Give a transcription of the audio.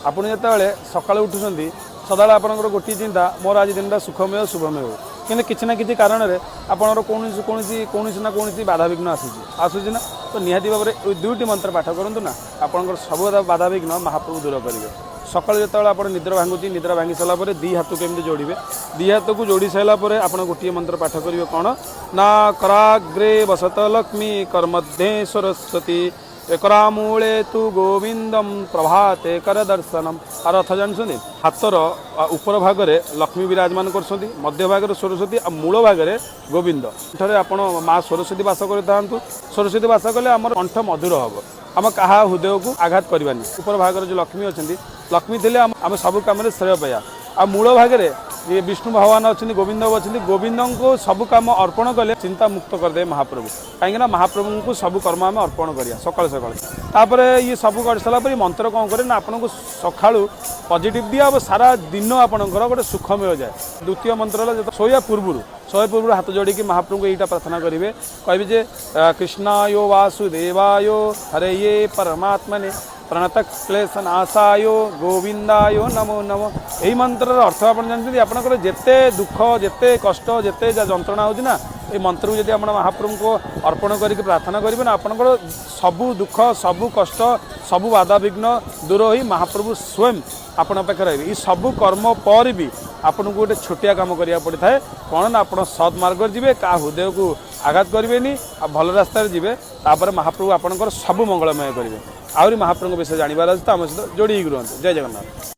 आपन जो सका उठुंट सदा आपंकर गोटे चिंता मोर आज दिन सुखमय शुभमय हो कि किसी ना किसी कारण में आपंकर कौन ना कौन बाधाविघ्न आसूसी ना तो निहाती भाव में दुईटी मंत्र पाठ करूँ ना आपंकर सब बाधाविघ्न महाप्रभु दूर करेंगे। सका जो आप निद्र भांगुची निद्रा भांगी सारापर दी हाथ को एमती जोड़े दी हाथ को जोड़ी सारापर आप गोटे मंत्र पाठ करेंगे कौन ना कराग्रे वसत लक्ष्मी कर्मध्ये सरस्वती एकरामूले तु गोविंदम प्रभाते कर दर्शनम आर अर्थ जानते हाथर ऊपर भागरे लक्ष्मी विराजमान कर मध्य भाग सरस्वती आ मूल भागरे गोविंद एठारे आपण माँ सरस्वती वास करता सरस्वती वास कले आम कंठ मधुर हम आम क्या हृदय को आघात करवानी ऊपर भागर जो लक्ष्मी अच्छा लक्ष्मी थे आम सब कम श्रेय पाया आ मूल भागरे ये विष्णु भगवान अच्छा गोविंद अच्छा गोविंद को सब कम अर्पण कले चिंता मुक्त करदे महाप्रभु कहीं महाप्रभु को सब कर्म आम अर्पण करिया सकाल सकाल ये सब कर सारापर मंत्र कौन करे ना आपको सका पॉजिटिव दिया सारा दिन आपंकर गोटे सुखमय जाए। द्वितीय मंत्र शोया पूर्व हाथ जोड़ी महाप्रभु को यहाँ प्रार्थना करेंगे कहे कृष्णाय वासुदेवाय हरे ये परमात्मने प्रणत क्लेशनाशाय गोविंदाय नमो नमो यही मंत्र अर्थ आप जानते आपंकर जिते दुख जिते कष्ट जिते जंत्रणा होना ये मंत्र को आप महाप्रभु को अर्पण करके प्रार्थना करेंगे ना आपंकर सबू दुख सबू कष्ट सबू बाधा विघ्न दूर हो महाप्रभु स्वयं आपण पाखे रही सबू कर्म पर भी आपन को गोटे छोटिया काम करा पड़ता है कौन ना आप सत् मार्ग जी क्या हृदय को आघात करेंगे आ भल रास्तार जी महाप्रभु आपंकर सब मंगलमय करेंगे आहरी महाप्रभु विषय जानवर अच्छे आम सहित जोड़ी रुहतु। जय जगन्नाथ।